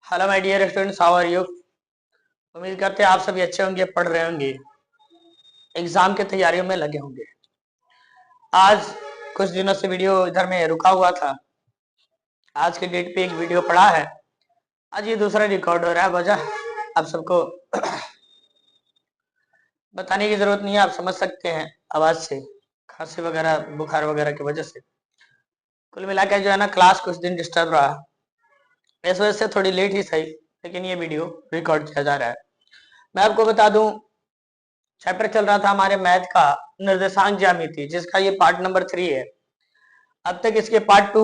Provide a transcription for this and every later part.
Hello my dear students, how are you. उम्मीद करते हैं आप सभी अच्छे होंगे, पढ़ रहे होंगे, एग्जाम की तैयारियों में लगे होंगे। आज कुछ दिनों से वीडियो इधर में रुका हुआ था। आज के डेट पे एक वीडियो पड़ा है, आज ये दूसरा रिकॉर्ड हो रहा है। वजह आप सबको बताने की जरूरत नहीं है, आप समझ सकते हैं आवाज से, खांसी वगैरह बुखार वगैरह की वजह से। कुल मिलाकर जो है ना, क्लास कुछ दिन डिस्टर्ब रहा, इस वजह से थोड़ी लेट ही सही, लेकिन ये वीडियो रिकॉर्ड किया जा रहा है। मैं आपको बता दूं, चैप्टर चल रहा था हमारे मैथ का निर्देशांक ज्यामिति, जिसका ये पार्ट नंबर 3 है। अब तक इसके पार्ट 2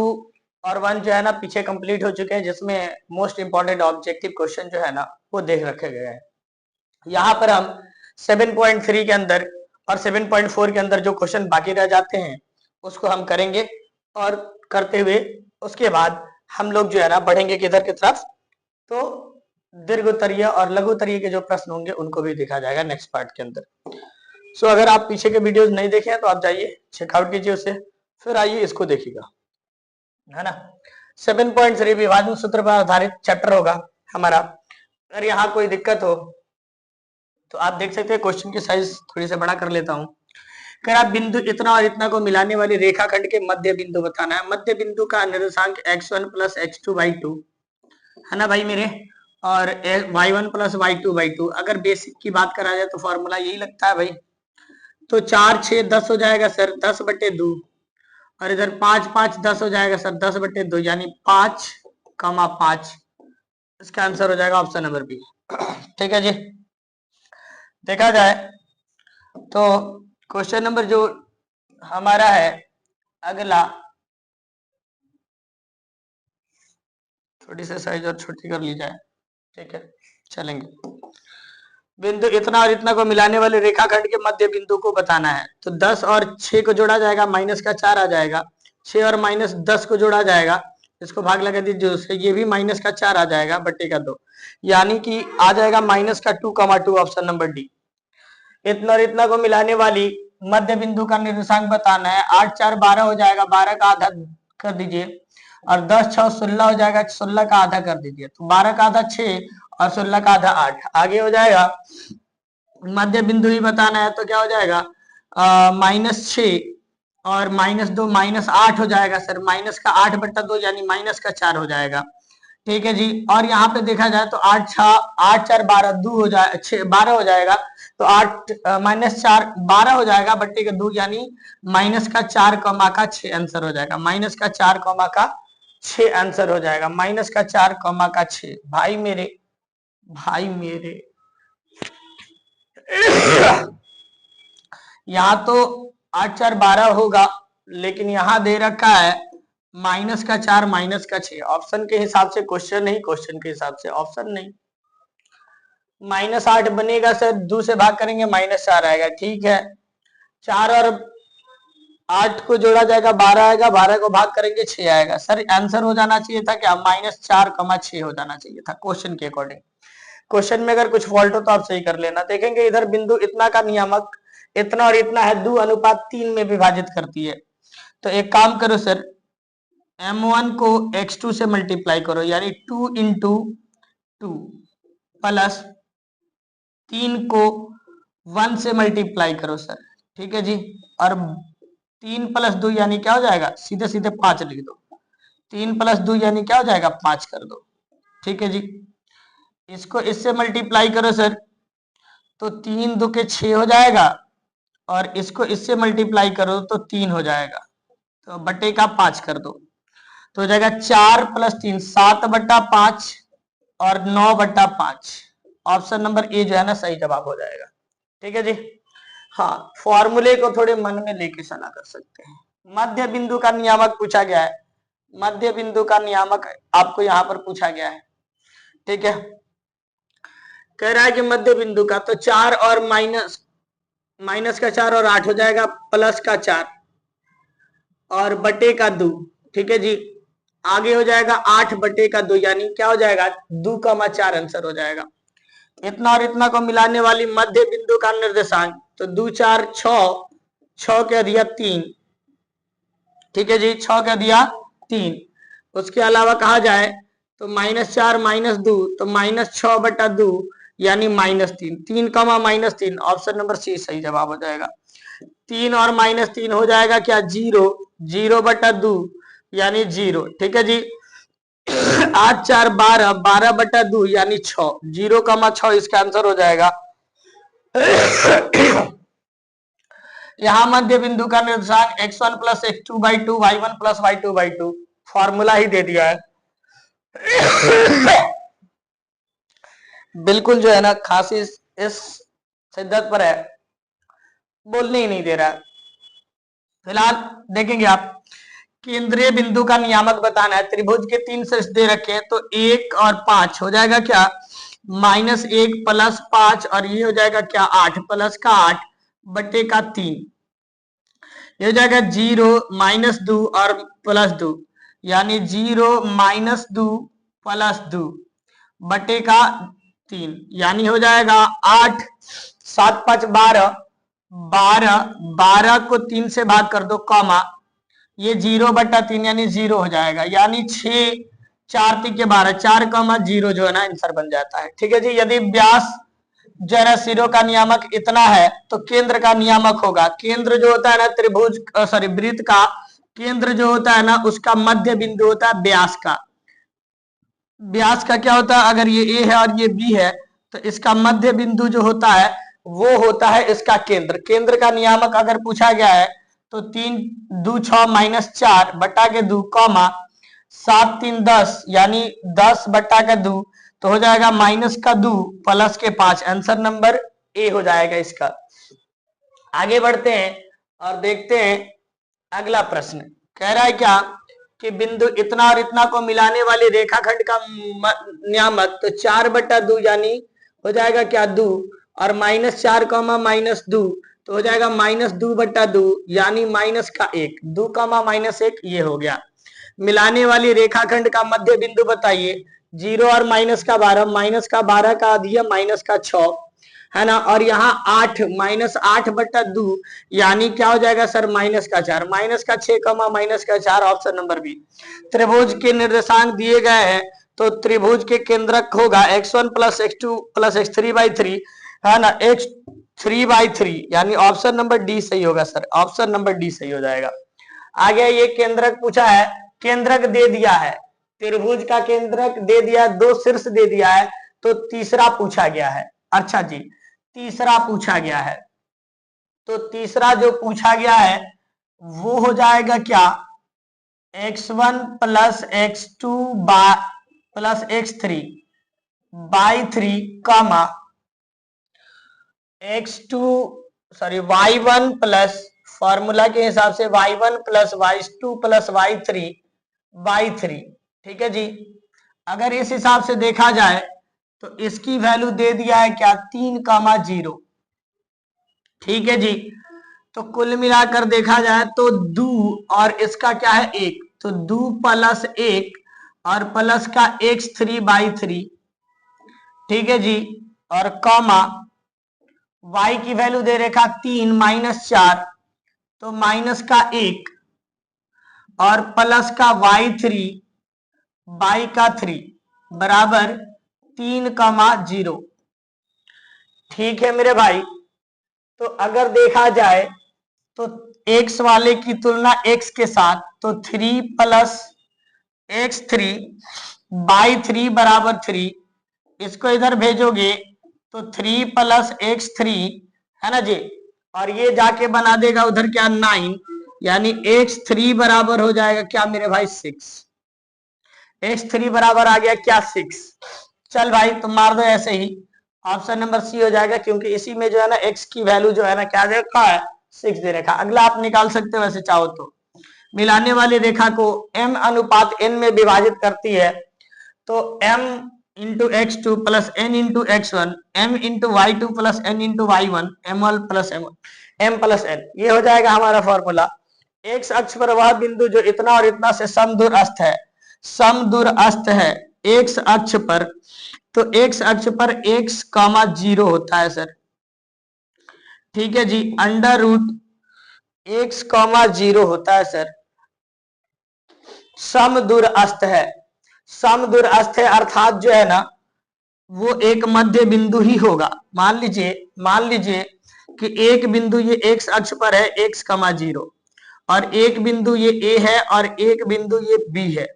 और 1 जो है ना पीछे कंप्लीट हो चुके हैं, जिसमें मोस्ट इंपॉर्टेंट ऑब्जेक्टिव क्वेश्चन जो है ना वो देख रखे गए हैं। यहाँ पर हम 7.3 के अंदर और 7.4 के अंदर जो क्वेश्चन बाकी रह जाते हैं उसको हम करेंगे, और करते हुए उसके बाद हम लोग जो है ना बढ़ेंगे किधर की तरफ, तो दीर्घ उत्तरीय और लघु उत्तरीय के जो प्रश्न होंगे उनको भी देखा जाएगा नेक्स्ट पार्ट के अंदर। सो अगर आप पीछे के वीडियोस नहीं देखे हैं तो आप जाइए चेकआउट कीजिए उसे, फिर आइए इसको देखिएगा, है ना। 7.3 विभाजन सूत्र पर आधारित चैप्टर होगा हमारा। अगर यहाँ कोई दिक्कत हो तो आप देख सकते हैं, क्वेश्चन की साइज थोड़ी सी बड़ा कर लेता हूँ। अगर आप बिंदु इतना और इतना को मिलाने वाली रेखाखंड के मध्य बिंदु बताना है। मध्य बिंदु का निर्देशांक x1 प्लस x2/2 है ना भाई मेरे, और y1 प्लस y2/2। अगर बेसिक की बात करा जाए तो फॉर्मूला यही लगता है भाई। तो 4 6 10 हो जाएगा सर, 10/2, और इधर 5 5 10 हो जाएगा सर, 10/2, यानी 5,5। इसका आंसर हो जाएगा ऑप्शन नंबर बी। ठीक है जी। देखा जाए तो क्वेश्चन नंबर जो हमारा है अगला, थोड़ी सी साइज और छोटी कर ली जाए, ठीक है चलेंगे। बिंदु इतना और इतना को मिलाने वाले रेखाखंड के मध्य बिंदु को बताना है। तो 10 और 6 को जोड़ा जाएगा, माइनस का 4 आ जाएगा। 6 और माइनस 10 को जोड़ा जाएगा, इसको भाग लगा दीजिए उससे, ये भी माइनस का 4 आ जाएगा बट्टे का 2, यानी कि आ जाएगा माइनस का 2,2, ऑप्शन नंबर डी। इतना और इतना को मिलाने वाली मध्य बिंदु का निर्देशांक बताना है। 8 4 12 हो जाएगा, 12 का आधा कर दीजिए, और 10 6 16 हो जाएगा, 16 का आधा कर दीजिए। तो 12 का आधा 6 और 16 का आधा 8, आगे हो जाएगा। मध्य बिंदु ही बताना है तो क्या हो जाएगा, -6 और -2 -8 हो जाएगा सर, माइनस का 8/2 यानी माइनस का 4 हो जाएगा। ठीक है जी। और यहाँ पे देखा जाए तो 8 4 12 2 हो जाए 6 12 हो जाएगा, तो 8 -4 12 हो जाएगा बट्टे का 2, यानी माइनस का 4 कॉमा का 6 आंसर हो जाएगा। माइनस का 4 कॉमा का 6 आंसर हो जाएगा। माइनस का 4 कॉमा का 6। भाई मेरे यहाँ तो 8 4 12 होगा, लेकिन यहाँ दे रखा है माइनस का 4 माइनस का 6। ऑप्शन के हिसाब से क्वेश्चन नहीं, क्वेश्चन के हिसाब से ऑप्शन नहीं। -8 बनेगा सर, 2 से भाग करेंगे -4 आएगा, ठीक है। 4 और 8 को जोड़ा जाएगा 12 आएगा, 12 को भाग करेंगे 6 आएगा। सर आंसर हो जाना चाहिए था क्या, -4,6 हो जाना चाहिए था क्वेश्चन के अकॉर्डिंग। क्वेश्चन में अगर कुछ फॉल्ट हो तो आप सही कर लेना। देखेंगे इधर बिंदु इतना का नियामक इतना और इतना है, 2:3 में विभाजित करती है। तो एक काम करो सर, m1 को x2 से मल्टीप्लाई करो, यानी 2 × 2 प्लस 3 को 1 से मल्टीप्लाई करो सर, ठीक है जी। और 3 + 2 यानी क्या हो जाएगा, सीधे सीधे 5 लिख दो। 3 + 2 यानी क्या हो जाएगा, 5 कर दो, ठीक है जी। इसको इससे मल्टीप्लाई करो सर, तो 3 2 के 6 हो जाएगा, और इसको इससे मल्टीप्लाई करो तो 3 हो जाएगा, तो बटे का 5 कर दो, तो हो जाएगा 4 + 3 7/5 और 9/5। ऑप्शन नंबर ए जो है ना सही जवाब हो जाएगा, ठीक है जी। हाँ, फॉर्मूले को थोड़े मन में लेके चला कर सकते हैं। मध्य बिंदु का नियामक पूछा गया है, मध्य बिंदु का नियामक आपको यहाँ पर पूछा गया है, ठीक है। कह रहा है कि मध्य बिंदु का, तो 4 और माइनस का 4 और 8 हो जाएगा, प्लस का 4 और बटे का 2, ठीक है जी। आगे हो जाएगा 8/2, यानी क्या हो जाएगा, 2,4 आंसर हो जाएगा। इतना और इतना को मिलाने वाली मध्य बिंदु का निर्देशांक, तो 2 4 6, 6 के दिया 3, ठीक है जी, 6 का दिया 3। उसके अलावा कहा जाए तो -4 -2 तो -6/2 यानी -3, 3 -3, ऑप्शन नंबर सी सही जवाब हो जाएगा। 3 और -3 हो जाएगा क्या 0, 0/2 यानी 0। ठीक है जी। 8 4 12, 12/2 यानी 6, 0, 6 इसका आंसर हो जाएगा। यहाँ मध्य बिंदु का निर्देशांक x1 + x2/2 y1 + y2/2 formula ही दे दिया है। बिल्कुल जो है ना खांसी इस शिद्दत पर है, बोलने ही नहीं दे रहा है। फिलहाल देखेंगे आप, केंद्रीय बिंदु का नियामक बताना है। त्रिभुज के 3 शीर्ष दे रखे हैं, तो 1 और 5 हो जाएगा क्या -1 + 5, और ये हो जाएगा क्या 8 + 8/3। ये हो जाएगा 0 -2 और +2 यानी 0 -2 +2/3 यानी हो जाएगा 8, 7 5 12, 12 को 3 से भाग कर दो कॉमा, ये 0/3 यानी 0 हो जाएगा, यानी 6 4 3 के 12, 4, 0 जो है ना आंसर बन जाता है। ठीक है जी। यदि व्यास जो है ना सिरों का नियामक इतना है तो केंद्र का नियामक होगा, केंद्र जो होता है ना त्रिभुज सॉरी वृत्त का केंद्र जो होता है ना उसका मध्य बिंदु होता है व्यास का। व्यास का क्या होता है, अगर ये ए है और ये बी है तो इसका मध्य बिंदु जो होता है वो होता है इसका केंद्र। केंद्र का नियामक अगर पूछा गया है तो 3 2 6 -4/2 कॉमा 7 3 10 यानी 10/2 तो हो जाएगा -2 +5, आंसर नंबर ए हो जाएगा इसका। आगे बढ़ते हैं और देखते हैं अगला प्रश्न। कह रहा है क्या कि बिंदु इतना और इतना को मिलाने वाले रेखाखंड का नियामक तो 4/2 यानी हो जाएगा क्या 2, और -4, -2 तो हो जाएगा -2/2 यानी -1, 2, -1 ये हो गया। मिलाने वाली रेखाखंड का मध्य बिंदु बताइए। 0 और -12, -12 का आधी है -6 है ना, और यहाँ 8 -8/2 यानी क्या हो जाएगा सर -4, -6, -4 ऑप्शन नंबर बी। त्रिभुज के निर्देशांक दिए गए हैं तो त्रिभुज के केंद्रक होगा x1 + x2 + x3/3 है ना, x3/3 यानी ऑप्शन नंबर डी सही होगा सर, ऑप्शन नंबर डी सही हो जाएगा। आगे ये केंद्रक पूछा है, केंद्रक दे दिया है, त्रिभुज का केंद्रक दे दिया, 2 शीर्ष दे दिया है, तो तीसरा पूछा गया है। अच्छा जी, तीसरा पूछा गया है, तो तीसरा जो पूछा गया है वो हो जाएगा क्या x1 + x2 + x3/3 comma x2 sorry y1 plus formula के हिसाब से y1 + y2 + y3/3। ठीक है जी। अगर इस हिसाब से देखा जाए तो इसकी वैल्यू दे दिया है क्या 3, 0। ठीक है जी। तो कुल मिलाकर देखा जाए तो 2 और इसका क्या है 1, तो 2 + 1 और प्लस का x3/3। ठीक है जी। और कॉमा y की वैल्यू दे रखा 3 -4 तो -1 और प्लस का y3/3 बराबर 3, 0। ठीक है मेरे भाई। तो अगर देखा जाए तो x वाले की तुलना x के साथ, तो 3 + x3/3 बराबर 3, इसको इधर भेजोगे तो 3 + x3 है ना जी, और ये जाके बना देगा उधर क्या 9, यानी x3 बराबर हो जाएगा क्या मेरे भाई 6, x3 बराबर आ गया क्या 6। चल भाई तुम मार दो ऐसे ही, ऑप्शन नंबर सी हो जाएगा, क्योंकि इसी में जो है ना x की वैल्यू जो है ना क्या दे रखा है 6 दे रखा। अगला आप निकाल सकते हो वैसे चाहो तो। मिलाने वाली रेखा को m अनुपात n में विभाजित करती है, तो m × x2 + n × x1, m × y2 + n × y1, m1 + m + n, ये हो जाएगा हमारा फॉर्मूला। x अक्ष पर वह बिंदु जो इतना और इतना से समदूरस्थ है, समदूरस्थ है x अक्ष पर, तो x अक्ष पर x, 0 होता है सर। ठीक है जी। √x, 0 होता है सर, समदूरस्थ है। समदूरस्थ है, अर्थात जो है ना वो एक मध्य बिंदु ही होगा। मान लीजिए कि एक बिंदु ये एक्स अक्ष पर है, एक्स कमा 0, और एक बिंदु ये ए है और एक बिंदु ये बी है,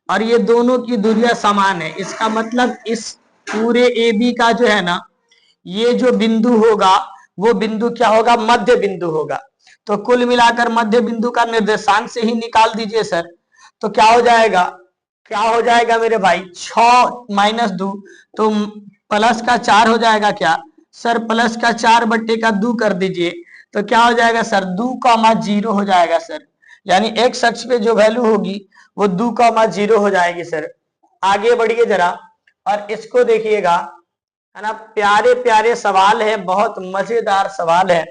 और ये दोनों की दूरियां समान है। इसका मतलब इस पूरे ए बी का जो है ना ये जो बिंदु होगा वो बिंदु क्या होगा, मध्य बिंदु होगा। तो कुल मिलाकर मध्य बिंदु का निर्देशांक से ही निकाल दीजिए सर। तो क्या हो जाएगा मेरे भाई, 6 माइनस 2, तो प्लस का 4 हो जाएगा क्या सर, प्लस का 4 बट्टे का 2 कर दीजिए, तो क्या हो जाएगा सर, 2,0 हो जाएगा सर। यानी एक्स अक्ष पे जो वैल्यू होगी वो 2,0 हो जाएगी सर। आगे बढ़िए जरा और इसको देखिएगा, है ना, प्यारे प्यारे सवाल है, बहुत मजेदार सवाल है।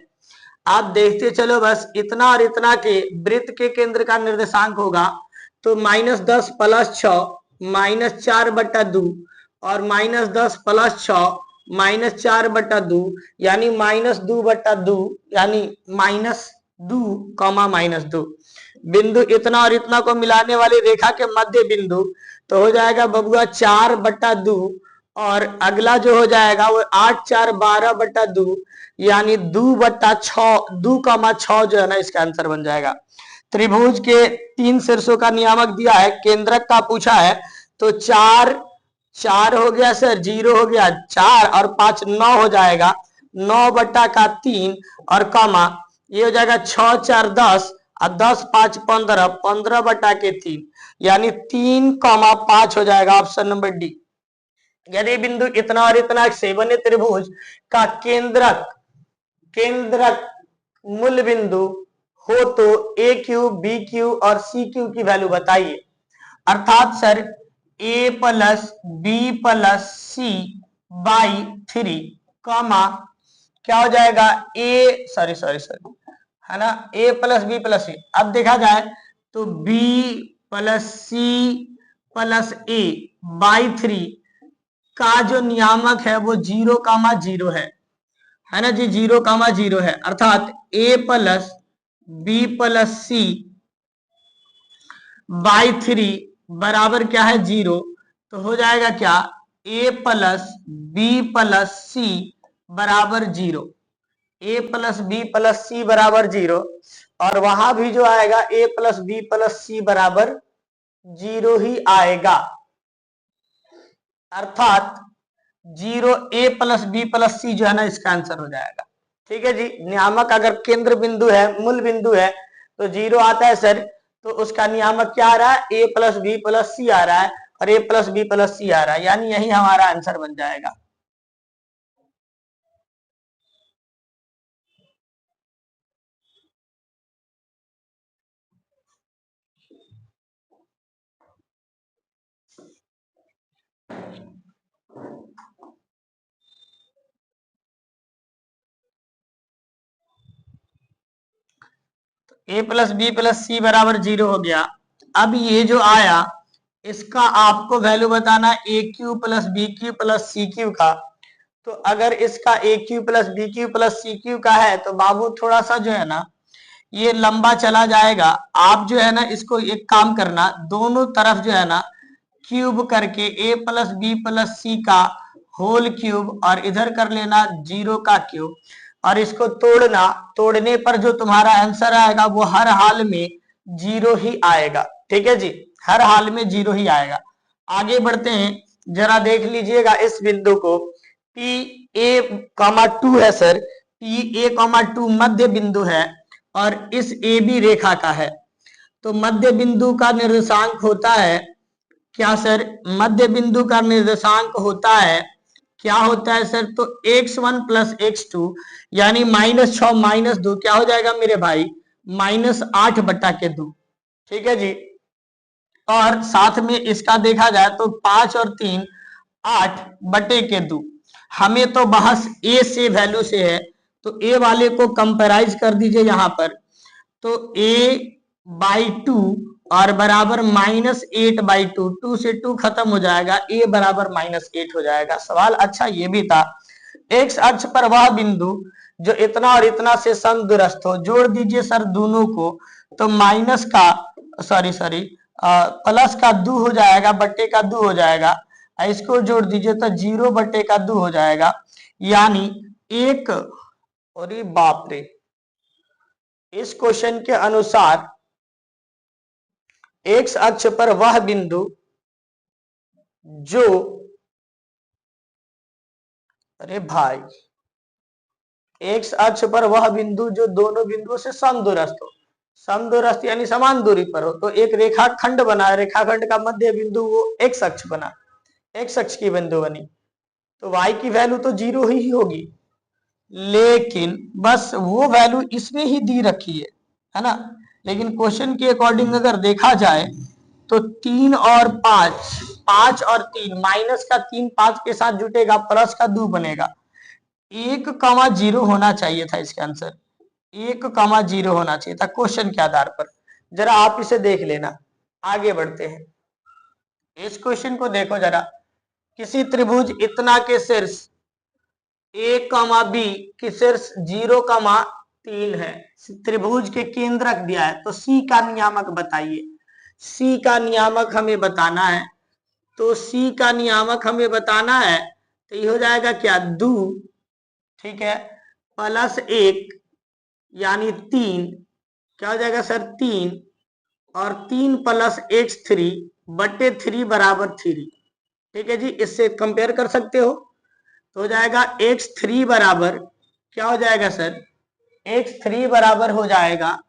आप देखते चलो बस, इतना और इतना के वृत्त के केंद्र का निर्देशांक होगा तो -10 प्लस 6 -4/2, और -10 प्लस 6 -4/2, यानी -2/2, यानी -2, बिंदु इतना और इतना को मिलाने वाली रेखा के मध्य बिंदु, तो हो जाएगा बबुआ 4/2, और अगला जो हो जाएगा वो 8 4 12/2, यानी 2/6, 2,6 जो है ना इसका आंसर बन जाएगा। त्रिभुज के 3 शीर्षों का नियामक दिया है, केंद्रक का पूछा है, तो 4 हो गया सर, 0 हो गया 4, और 5 9 हो जाएगा, 9/3, और कमा ये हो जाएगा 6 4 10, और 10 5 15, 15/3, यानी 3,5 हो जाएगा, ऑप्शन नंबर डी। यदि बिंदु इतना और इतना से बने त्रिभुज का केंद्रक मूल बिंदु हो तो ए क्यू, बी क्यू और सी क्यू की वैल्यू बताइए। अर्थात sir A plus B plus C by 3, comma क्या हो जाएगा, ए सॉरी है ना, A plus B plus C. अब देखा जाए तो B plus C plus A by 3 का जो नियामक है वो 0,0 है ना जी, 0,0 है। अर्थात a plus B plus C by 3 बराबर क्या है, 0। तो हो जाएगा क्या, a प्लस बी प्लस सी बराबर 0, a प्लस बी प्लस सी बराबर 0, और वहां भी जो आएगा a प्लस बी प्लस सी बराबर 0 ही आएगा। अर्थात 0 a प्लस बी प्लस सी जो है ना इसका आंसर हो जाएगा। ठीक है जी, नियामक अगर केंद्र बिंदु है, मूल बिंदु है, तो 0 आता है सर, तो उसका नियामक क्या आ रहा है, a प्लस बी प्लस सी आ रहा है, और a प्लस बी प्लस सी आ रहा है, यानी यही हमारा आंसर बन जाएगा। a प्लस बी प्लस सी बराबर 0 हो गया। अब ये जो आया इसका आपको वैल्यू बताना a q plus b q plus c q का। तो अगर इसका a q plus b q plus c q का है तो बाबू थोड़ा सा जो है ना ये लंबा चला जाएगा। आप जो है ना इसको एक काम करना, दोनों तरफ जो है ना क्यूब करके a प्लस बी प्लस सी का होल क्यूब, और इधर कर लेना 0 का क्यूब, और इसको तोड़ना, तोड़ने पर जो तुम्हारा आंसर आएगा वो हर हाल में 0 ही आएगा। ठीक है जी, हर हाल में 0 ही आएगा। आगे बढ़ते हैं, जरा देख लीजिएगा इस बिंदु को, P(a,2) है सर, P(a,2) मध्य बिंदु है और इस ए बी रेखा का है। तो मध्य बिंदु का निर्देशांक होता है क्या सर, मध्य बिंदु का निर्देशांक होता है, क्या होता है सर, तो x1 प्लस x2, यानी -6 -2 क्या हो जाएगा मेरे भाई, -8/2। ठीक है जी, और साथ में इसका देखा जाए तो 5 और 3 8/2। हमें तो बहस ए से वैल्यू से है, तो ए वाले को कंपेराइज कर दीजिए यहाँ पर, तो a/2 और बराबर -8/2, 2 से 2 खत्म हो जाएगा, a बराबर -8 हो जाएगा। सवाल अच्छा ये भी था। एक्स अक्ष पर वह बिंदु जो इतना और इतना से समदूरस्थ हो, जोड़ दीजिए सर दोनों को, तो माइनस का प्लस का 2 हो जाएगा, बट्टे का 2 हो जाएगा, इसको जोड़ दीजिए तो 0 बट्टे का 2 हो जाएगा, यानी 1। अरे बाप रे, इस क्वेश्चन के अनुसार एक्स अक्ष पर वह बिंदु जो, अरे भाई, एक्स अक्ष पर वह बिंदु जो दोनों बिंदुओं से समदूरस्थ हो, समदूरस्थ यानी समान दूरी पर हो, तो एक रेखाखंड बना, रेखाखंड का मध्य बिंदु वो एक्स अक्ष बना, एक्स अक्ष की बिंदु बनी, तो y की वैल्यू तो 0 ही होगी, लेकिन बस वो वैल्यू इसमें ही दी रखी है ना। लेकिन क्वेश्चन के अकॉर्डिंग अगर देखा जाए तो 3 और 5, 5 और 3, माइनस का 3 5 के साथ जुटेगा, प्लस का 2 बनेगा, 1,0 होना चाहिए था इसका आंसर, 1,0 होना चाहिए था क्वेश्चन के आधार पर। जरा आप इसे देख लेना। आगे बढ़ते हैं, इस क्वेश्चन को देखो जरा। किसी त्रिभुज इतना के शीर्ष a, b की शीर्ष 0,3 है, त्रिभुज के केंद्रक दिया है, तो c का नियामक बताइए। c का नियामक हमें बताना है, तो c का नियामक हमें बताना है, तो ये हो जाएगा क्या, 2, ठीक है, प्लस 1 यानी 3, क्या हो जाएगा सर, 3, और 3 प्लस x3 बटे 3 बराबर 3, ठीक है जी। इससे कंपेयर कर सकते हो, तो हो जाएगा x3 बराबर, क्या हो जाएगा सर, x3 बराबर हो जाएगा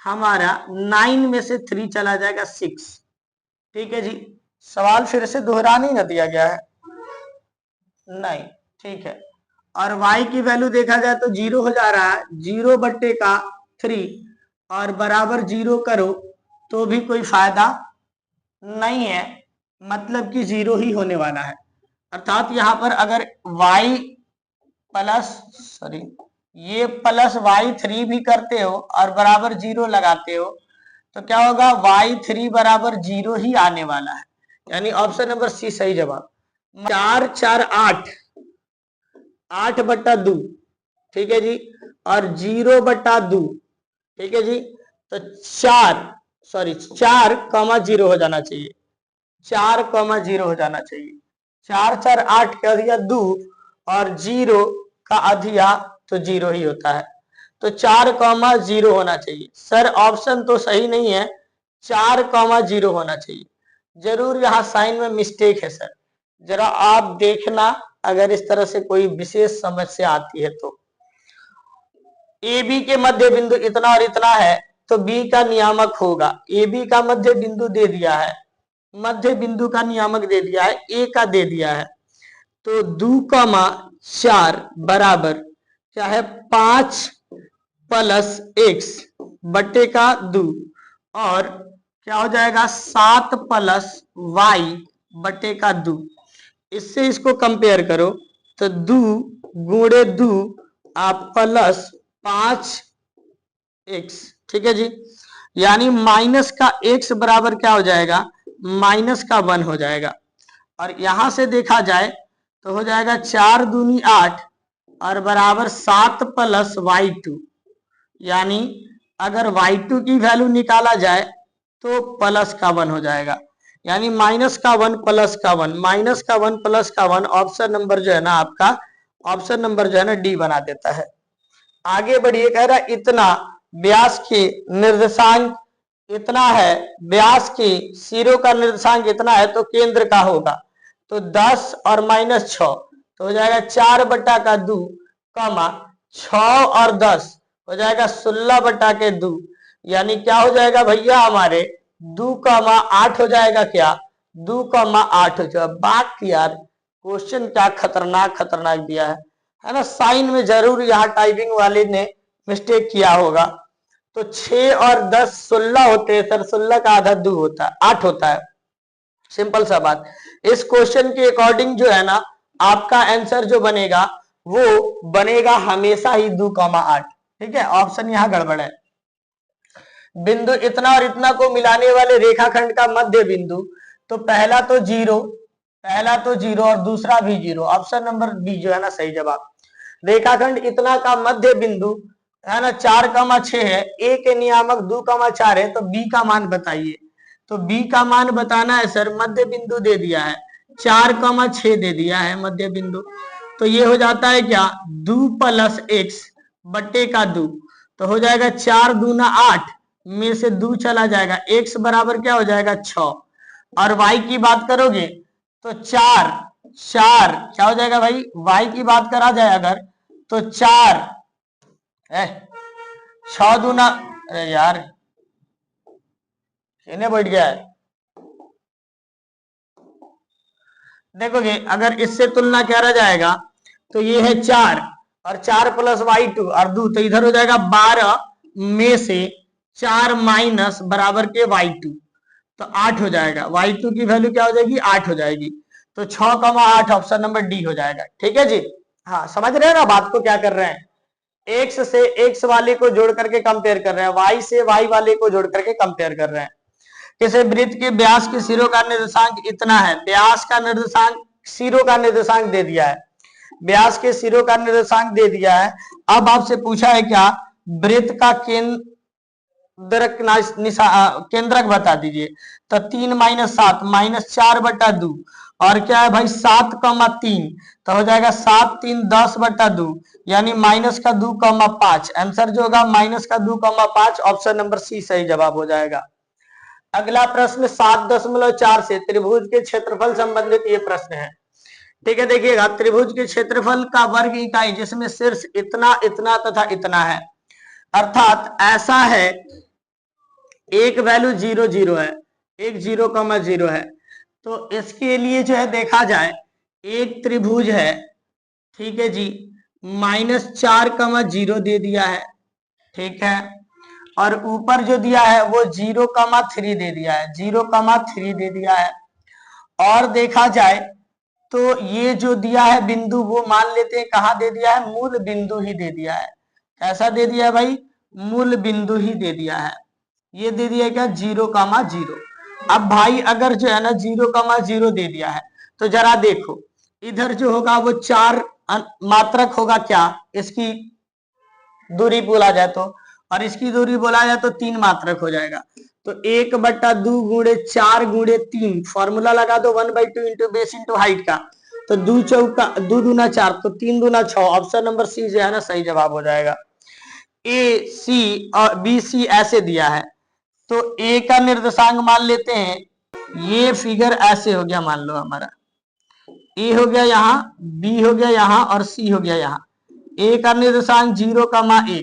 हमारा 9 में से 3 चला जाएगा 6, ठीक है जी। सवाल फिर से दोहरा नहीं ना दिया गया है, नहीं, ठीक है। और y की वैल्यू देखा जाए तो 0 हो जा रहा है, 0 बट्टे का 3 और बराबर 0 करो तो भी कोई फायदा नहीं है, मतलब कि 0 ही होने वाला है। अर्थात यहाँ पर अगर y प्लस, सॉरी, ये प्लस y3 भी करते हो और बराबर 0 लगाते हो तो क्या होगा, y3 बराबर 0 ही आने वाला है, यानी ऑप्शन नंबर सी सही जवाब। 4 4 8, 8 बट्टा 2, ठीक है जी, और 0 बट्टा 2, ठीक है जी, तो 4,0 हो जाना चाहिए, 4,0 हो जाना चाहिए। 4 4 8 का अधिया 2 और 0 का अधिया तो 0 ही होता है, तो 4,0 होना चाहिए। सर ऑप्शन तो सही नहीं है, 4,0 होना चाहिए, जरूर यहाँ साइन में मिस्टेक है सर, जरा आप देखना अगर इस तरह से कोई विशेष समस्या आती है तो। ए बी के मध्य बिंदु इतना और इतना है तो बी का नियामक होगा, ए बी का मध्य बिंदु दे दिया है, मध्य बिंदु का नियामक दे दिया है, ए का दे दिया है, तो 2,4 बराबर क्या है, 5 प्लस x बट्टे का 2 और क्या हो जाएगा 7 प्लस y बट्टे का 2। इससे इसको कंपेयर करो तो 2 गुणे 2 आप प्लस 5x, ठीक है जी, यानी माइनस का x बराबर क्या हो जाएगा, माइनस का 1 हो जाएगा। और यहां से देखा जाए तो हो जाएगा 4 दूनी 8 और बराबर 7 प्लस y2, यानी अगर y2 की वैल्यू निकाला जाए तो प्लस का 1 हो जाएगा, यानी माइनस का 1 प्लस का 1, माइनस का 1 प्लस का 1, ऑप्शन नंबर जो है ना आपका, ऑप्शन नंबर जो है ना डी बना देता है। आगे बढ़िए, कह रहा इतना व्यास के निर्देशांक इतना है, व्यास की सिरों का निर्देशांक इतना है तो केंद्र का होगा, तो 10 और माइनस 6 तो हो जाएगा 4 बट्टा का 2, 6 और 10 हो जाएगा 16 बट्टा के 2, यानी क्या हो जाएगा भैया हमारे 2,8 हो जाएगा, क्या 2,8 हो जाएगा। बाकी यार क्वेश्चन क्या खतरनाक खतरनाक दिया है ना, साइन में जरूर यहाँ टाइपिंग वाले ने मिस्टेक किया होगा। तो 6 और 10 16 होते हैं सर, 16 का आधा 2 होता है, 8 होता है, सिंपल सा बात। इस क्वेश्चन के अकॉर्डिंग जो है ना आपका आंसर जो बनेगा वो बनेगा हमेशा ही 2,8, ठीक है, ऑप्शन यहाँ गड़बड़ है। बिंदु इतना और इतना को मिलाने वाले रेखाखंड का मध्य बिंदु, तो पहला तो 0 और दूसरा भी 0, ऑप्शन नंबर बी जो है ना सही जवाब। रेखाखंड इतना का मध्य बिंदु है ना 4,6 है, ए के नियामक 2,4 है, तो बी का मान बताइए। तो बी का मान बताना है सर, मध्य बिंदु दे दिया है 4,6 दे दिया है मध्य बिंदु। तो ये हो जाता है क्या, 2 प्लस एक्स बट्टे का 2, तो हो जाएगा 4 दूना 8 में से 2 चला जाएगा, x बराबर क्या हो जाएगा 6। और y की बात करोगे तो 4 4 क्या हो जाएगा भाई, y की बात करा जाए अगर तो 4 6 दूना, अरे यार इन्हें बैठ गया है। देखोगे अगर इससे तुलना करा जाएगा तो ये है 4 और 4 प्लस y2 और 2, तो इधर हो जाएगा 12 में से 4 माइनस बराबर के y2, तो 8 हो जाएगा। y2 की वैल्यू क्या हो जाएगी, 8 हो जाएगी। तो 6,8 ऑप्शन नंबर डी हो जाएगा। ठीक है जी, हाँ समझ रहे हैं ना बात को, क्या कर रहे हैं, x से x वाले को जोड़ करके कंपेयर कर रहे हैं, y से y वाले को जोड़ करके कंपेयर कर रहे हैं। किसी वृत्त के व्यास के सिरों का निर्देशांक इतना है, व्यास का निर्देशांक सिरों का निर्देशांक दे दिया है, व्यास के सिरों का निर्देशांक दे दिया है। अब आपसे पूछा है क्या, वृत्त का केंद्रक बता दीजिए, तो 3 माइनस 7 माइनस 4/2 और क्या है भाई 7,3, तो हो जाएगा 7 3 10/2 यानी माइनस का 2,5। आंसर जो होगा माइनस का 2,5, ऑप्शन नंबर सी सही जवाब हो जाएगा। अगला प्रश्न 7.4 से त्रिभुज के क्षेत्रफल संबंधित ये प्रश्न है। ठीक है, देखिएगा त्रिभुज के क्षेत्रफल का वर्ग इकाई जिसमें शीर्ष इतना इतना तथा इतना है, अर्थात ऐसा है एक वैल्यू 0 0 है, एक 0,0 है, तो इसके लिए जो है देखा जाए एक त्रिभुज है, ठीक है जी, -4,0 दे दिया है, ठीक है, और ऊपर जो दिया है वो 0,3 दे दिया है, 0,3 दे दिया है। और देखा जाए तो ये जो दिया है बिंदु वो मान लेते हैं कहाँ दे दिया है, मूल बिंदु ही दे दिया है। कैसा दे दिया है भाई, मूल बिंदु ही दे दिया है। ये दे दिया क्या, 0,0। अब भाई अगर जो है ना 0,0 दे दिया है तो जरा देखो इधर जो होगा वो 4 मात्रक होगा, क्या इसकी दूरी बोला जाए तो, और इसकी दूरी बोला जाए तो 3 मात्रक हो जाएगा। तो 1/2 गुणे 4 गुणे 3, फॉर्मूला लगा दो 1/2 इंटू बेस इंटू हाइट का, तो 2 चौका 2 दूना 4, तो 3 दूना 6, ऑप्शन नंबर सी जो है ना सही जवाब हो जाएगा। ए सी और बी सी ऐसे दिया है, तो ए का निर्देशांक मान लेते हैं, ये फिगर ऐसे हो गया, मान लो हमारा ए हो गया यहाँ, बी हो गया यहाँ और सी हो गया यहाँ। ए का निर्देशांक 0,1,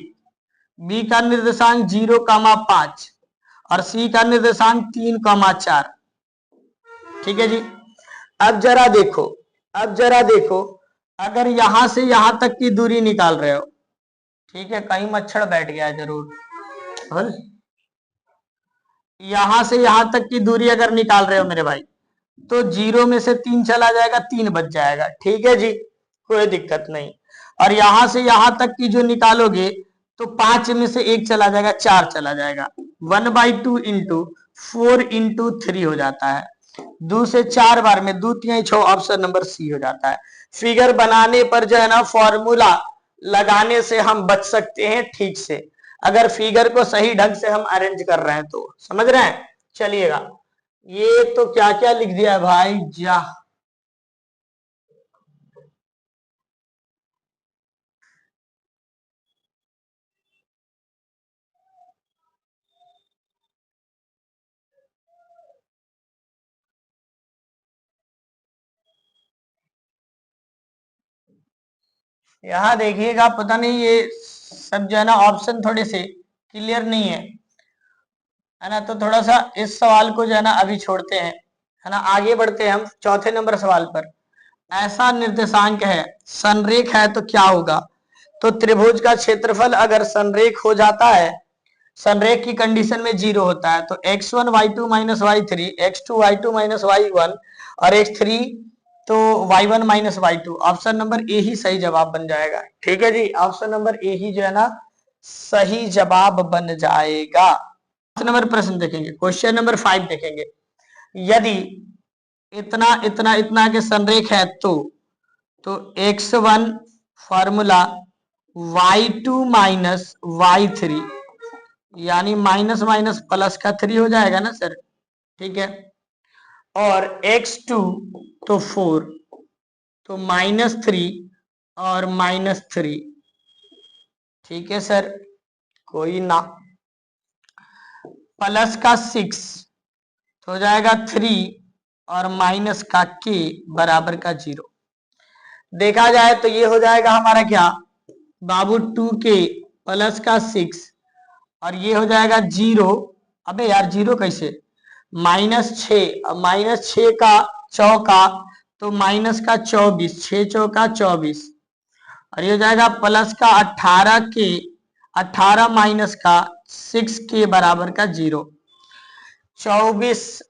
बी का निर्देशांक 0,5 और सी का निर्देशांक 3,4। ठीक है जी, अब जरा देखो, अब जरा देखो अगर यहां से यहां तक की दूरी निकाल रहे हो, ठीक है, कहीं मच्छर बैठ गया है जरूर, यहां से यहां तक की दूरी अगर निकाल रहे हो मेरे भाई, तो 0 में से 3 चला जाएगा, 3 बच जाएगा। ठीक है जी, कोई दिक्कत नहीं। और यहां से यहां तक की जो निकालोगे तो 5 में से 1 चला जाएगा, 4 चला जाएगा, 1/2 इंटू 4 इंटू 3 हो जाता है, 2 से 4 बार में 2 3 6, ऑप्शन नंबर सी हो जाता है। फिगर बनाने पर जो है ना फॉर्मूला लगाने से हम बच सकते हैं ठीक से, अगर फिगर को सही ढंग से हम अरेंज कर रहे हैं तो, समझ रहे हैं। चलिएगा, ये तो क्या क्या लिख दिया भाई जा, यहाँ देखिएगा पता नहीं ये सब जो है ना ऑप्शन थोड़े से क्लियर नहीं है ना, तो थोड़ा सा इस सवाल को जो है ना अभी छोड़ते हैं, है ना, आगे बढ़ते हैं हम चौथे नंबर सवाल पर। ऐसा निर्देशांक है, संरेख है, तो क्या होगा, तो त्रिभुज का क्षेत्रफल अगर संरेख हो जाता है, संरेख की कंडीशन में 0 होता है, तो x1 y2 minus y3, x2 y2 minus y1 और x3 तो y1 minus y2, option number A ही सही जवाब बन जाएगा। ठीक है जी, ऑप्शन नंबर ए ही जो है ना सही जवाब बन जाएगा। नंबर प्रश्न देखेंगे, क्वेश्चन नंबर 5 देखेंगे, यदि इतना इतना इतना के संरेख है तो x1 formula y2 minus y3 यानी माइनस माइनस प्लस का 3 हो जाएगा ना सर, ठीक है, और x2 तो 4, तो -3 और -3, ठीक है सर, कोई ना। प्लस का 6 तो हो जाएगा 3 और माइनस का k बराबर का 0। देखा जाए तो ये हो जाएगा हमारा क्या बाबू 2k प्लस का 6 और ये हो जाएगा 0। अबे यार 0 कैसे, -6 -6 का चौका तो माइनस का 24, 6 चौका 24 और ये हो जाएगा प्लस का 18 के 18 माइनस का 6 के बराबर का 0। 24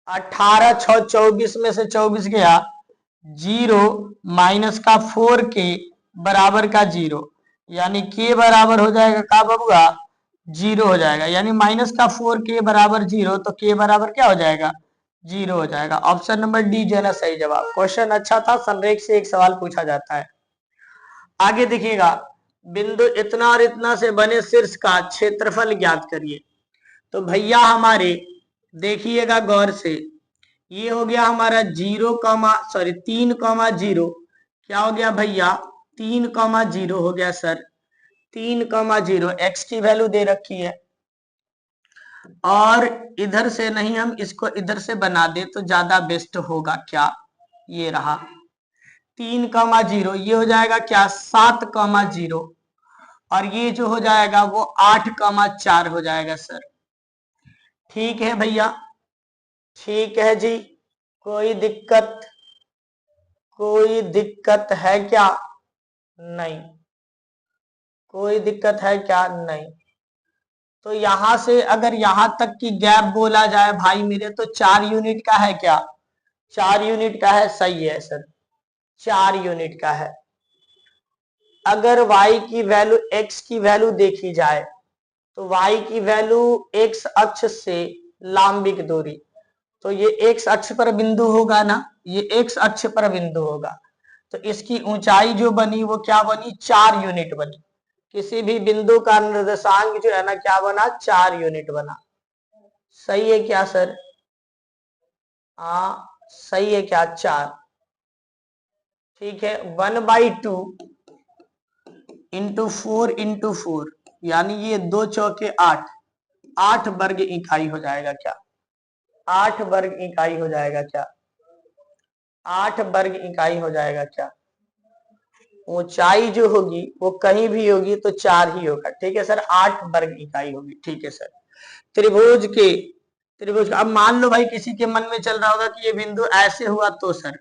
18 6 24 में से 24 गया 0 माइनस का 4 के बराबर का 0, यानी के बराबर हो जाएगा का बबुआ 0 हो जाएगा, यानी माइनस का 4 के बराबर 0 तो के बराबर क्या हो जाएगा 0 हो जाएगा। ऑप्शन नंबर डी जो है ना सही जवाब। क्वेश्चन अच्छा था, संरेख से एक सवाल पूछा जाता है। आगे देखिएगा, बिंदु इतना और इतना से बने शीर्ष का क्षेत्रफल ज्ञात करिए। तो भैया हमारे देखिएगा गौर से, ये हो गया हमारा 3,0, क्या हो गया भैया 3,0 हो गया सर, 3,0 एक्स की वैल्यू दे रखी है और इधर से नहीं हम इसको इधर से बना दे तो ज्यादा बेस्ट होगा। क्या ये रहा 3,0, ये हो जाएगा क्या 7,0 और ये जो हो जाएगा वो 8,4 हो जाएगा सर। ठीक है भैया, ठीक है जी, कोई दिक्कत है क्या, नहीं कोई दिक्कत है क्या, नहीं। तो यहां से अगर यहां तक की गैप बोला जाए भाई मेरे तो 4 यूनिट का है, क्या 4 यूनिट का है, सही है सर 4 यूनिट का है। अगर y की वैल्यू x की वैल्यू देखी जाए तो y की वैल्यू x अक्ष से लांबिक दूरी, तो ये x अक्ष पर बिंदु होगा ना, ये x अक्ष पर बिंदु होगा तो इसकी ऊंचाई जो बनी वो क्या बनी 4 यूनिट बनी। किसी भी बिंदु का निर्देशांक जो है ना क्या बना 4 यूनिट बना। सही है क्या सर, हाँ सही है क्या 4। ठीक है 1/2 इंटू 4 इंटू 4 यानी ये 2 चौके 8, 8 वर्ग इकाई हो जाएगा क्या, 8 वर्ग इकाई हो जाएगा क्या, 8 वर्ग इकाई हो जाएगा क्या। ऊंचाई जो होगी वो कहीं भी होगी तो 4 ही होगा। ठीक है सर 8 वर्ग इकाई होगी। ठीक है सर, त्रिभुज का अब मान लो भाई किसी के मन में चल रहा होगा कि ये बिंदु ऐसे हुआ तो सर,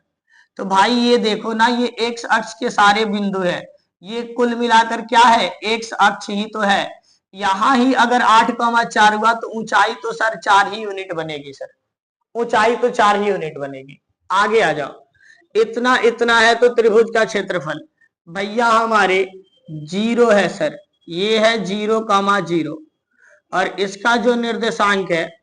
तो भाई ये देखो ना ये एक्स अक्ष के सारे बिंदु है, ये कुल मिलाकर क्या है एक्स अक्ष ही तो है। यहां ही अगर 8,4 हुआ तो ऊंचाई तो सर 4 ही यूनिट बनेगी सर, ऊंचाई तो 4 ही यूनिट बनेगी। आगे आ जाओ, इतना इतना है तो त्रिभुज का क्षेत्रफल भैया हमारे 0 है सर, ये है 0,0 और इसका जो निर्देशांक है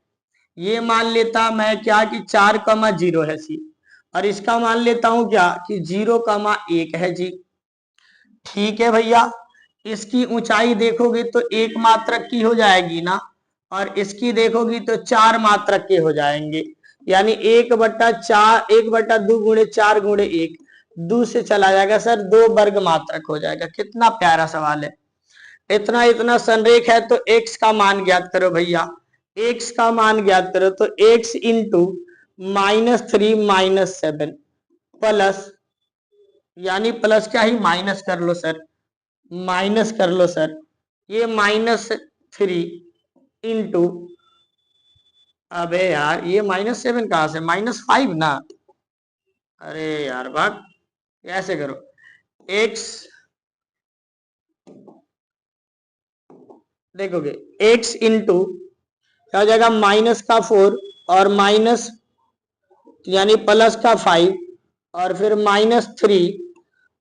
ये मान लेता मैं क्या कि 4,0 है सी, और इसका मान लेता हूं क्या कि 0,1 है जी। ठीक है भैया, इसकी ऊंचाई देखोगे तो 1 मात्रक की हो जाएगी ना, और इसकी देखोगी तो 4 मात्रक के हो जाएंगे, यानी 1/4 1/2 गुणे 4 गुणे 1 2 से चला जाएगा सर, 2 वर्ग मात्रक हो जाएगा। कितना प्यारा सवाल है। इतना इतना संरेख है तो x का मान ज्ञात करो भैया, x का मान ज्ञात करो तो x इंटू -3 -7 प्लस, यानी प्लस क्या ही माइनस कर लो सर, माइनस कर लो सर, ये -3 इंटू, अबे यार ये -7 कहां से, -5 ना, अरे यार भाग, ऐसे करो x देखोगे x इंटू क्या हो जाएगा -4 और माइनस यानी प्लस का 5 और फिर -3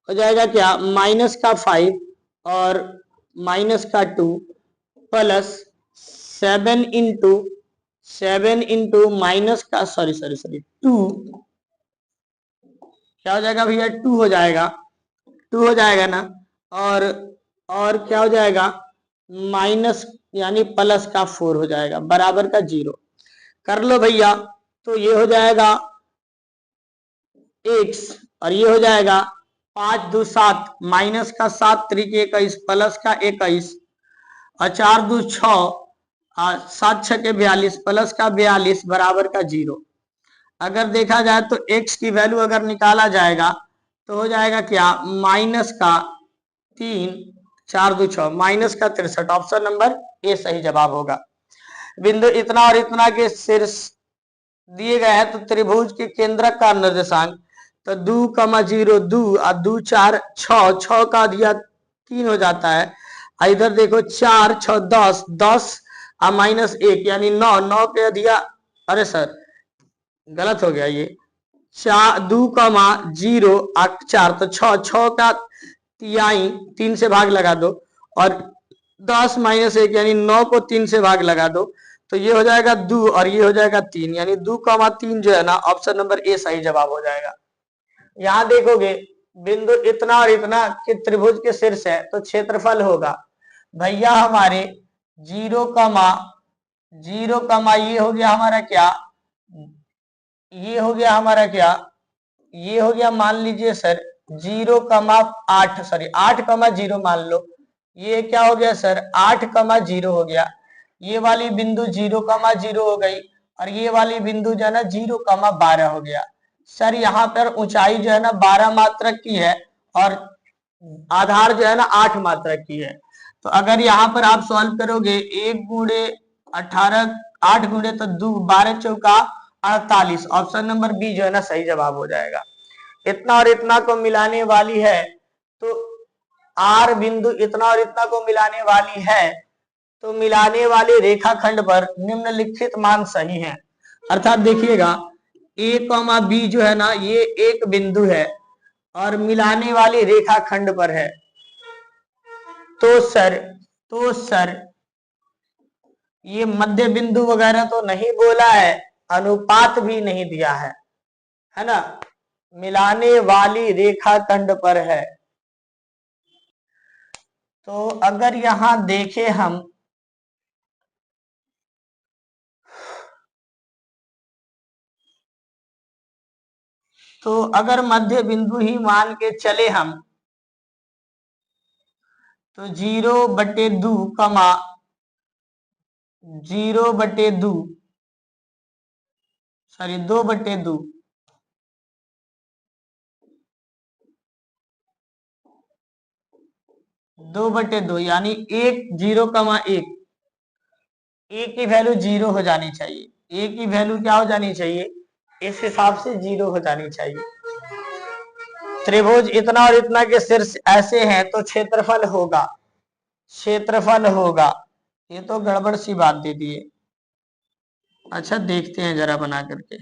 हो जाएगा क्या -5 और -2 प्लस 7 इंटू माइनस का सॉरी 2, क्या हो जाएगा भैया 2 हो जाएगा, 2 हो जाएगा ना, और क्या हो जाएगा माइनस यानी प्लस का 4 हो जाएगा बराबर का 0। कर लो भैया। तो ये हो जाएगा x और ये हो जाएगा 5 2 7 माइनस का 7 3 21 प्लस का 21 और 4 2 6 7 6 के 42 प्लस का 42 बराबर का 0। अगर देखा जाए तो x की वैल्यू अगर निकाला जाएगा तो हो जाएगा क्या, माइनस का 3 4 2 6 माइनस का 63। ऑप्शन नंबर ए सही जवाब होगा। बिंदु इतना और इतना के शीर्ष दिए गए हैं तो त्रिभुज के केंद्रक का निर्देशांक तो 2,0 2 और 2 4 6 का दिया 3 हो जाता है। इधर देखो 4 6 10 10 और माइनस 1 यानी 9 9 के दिया, अरे सर गलत हो गया, ये 2,0 और 4 तो 6 6 का तिहाई 3 से भाग लगा दो और 10 माइनस 1 यानी 9 को 3 से भाग लगा दो तो ये हो जाएगा 2 और ये हो जाएगा 3 यानी 2,3 जो है ना ऑप्शन नंबर ए सही जवाब हो जाएगा। यहां देखोगे बिंदु इतना और इतना कि त्रिभुज के शीर्ष है तो क्षेत्रफल होगा भैया हमारे 0, 0, ये हो गया हमारा क्या, ये हो गया हमारा क्या, ये हो गया मान लीजिए सर 0,8 सॉरी 8,0 मान लो। ये क्या हो गया सर 8,0 हो गया। ये वाली बिंदु 0,0 हो गई और ये वाली बिंदु जो है ना 0,12 हो गया। सर यहाँ पर ऊंचाई जो है ना 12 मात्रक की है और आधार जो है ना 8 मात्रक की है। तो अगर यहाँ पर आप सॉल्व करोगे 1 गुणे 18 8 गुणे तो 2 12 चौका 48। ऑप्शन नंबर बी जो है ना सही जवाब हो जाएगा। इतना और इतना को मिलाने वाली है तो आर बिंदु इतना और इतना को मिलाने वाली है तो मिलाने वाले रेखाखंड पर निम्नलिखित मान सही हैं। अर्थात देखिएगा ए कॉमा बी जो है ना ये एक बिंदु है और मिलाने वाले रेखाखंड पर है। तो सर ये मध्य बिंदु वगैरह तो नहीं बोला है, अनुपात भी नहीं दिया है ना, मिलाने वाली रेखाखंड पर है। तो अगर यहां देखें हम तो अगर मध्य बिंदु ही मान के चले हम तो 0/2 कमा 0/2 सॉरी 2/2 2/2 यानी 1 0,1 ए की वैल्यू 0 हो जानी चाहिए। ए की वैल्यू क्या हो जानी चाहिए, इस हिसाब से 0 हो जानी चाहिए। त्रिभुज इतना और इतना के शीर्ष ऐसे हैं तो क्षेत्रफल होगा, क्षेत्रफल होगा। ये तो गड़बड़ सी बात दे दी है। अच्छा देखते हैं जरा बना करके।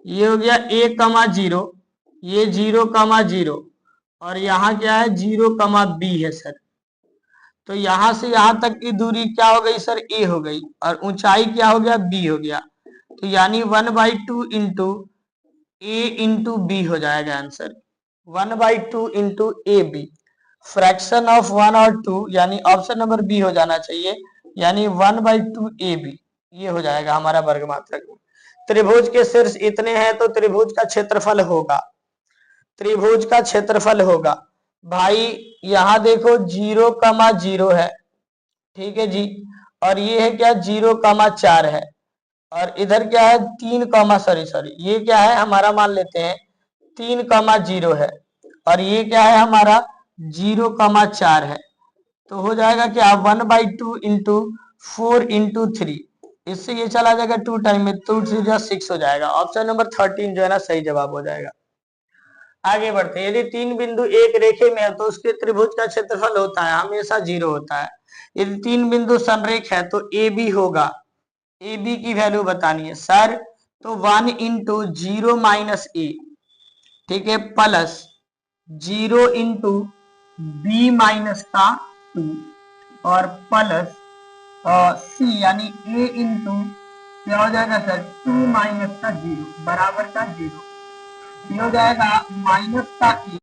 ये हो गया 1,0 ये 0,0 और यहाँ क्या है 0,b है सर। तो यहां से यहां तक की दूरी क्या हो गई सर, a हो गई और ऊंचाई क्या हो गया b हो गया। तो यानी 1/2 इंटू a इंटू बी हो जाएगा answer, 1/2 into A B. Fraction of 1 और 2 यानी ऑप्शन नंबर बी हो जाना चाहिए, यानी 1/2 ए बी ये हो जाएगा हमारा वर्ग मात्रक। त्रिभुज के शीर्ष इतने हैं तो त्रिभुज का क्षेत्रफल होगा, त्रिभुज का क्षेत्रफल होगा भाई। यहां देखो 0,0 है, ठीक है जी, और ये है क्या 0,4 है और इधर क्या है 3, सॉरी ये क्या है हमारा मान लेते हैं 3,0 है और ये क्या है हमारा 0,4 है। तो हो जाएगा क्या 1/2 इंटू 4 इंटू 3, इससे ये चला जाएगा 2 टाइम में, 2 3 6 हो जाएगा। ऑप्शन नंबर 13 जो है ना सही जवाब हो जाएगा। आगे बढ़ते हैं। यदि 3 बिंदु एक रेखे में है तो उसके त्रिभुज का क्षेत्रफल होता है हमेशा 0 होता है। यदि 3 बिंदु संरेख है तो ए बी होगा, ए बी की वैल्यू बतानी है सर। तो 1 इंटू 0 माइनस ए, ठीक है, प्लस 0 इंटू बी माइनस का 2 और प्लस सी यानी ए इंटू क्या हो जाएगा सर 2 माइनस का 0 बराबर का 0, ये हो जाएगा माइनस का 1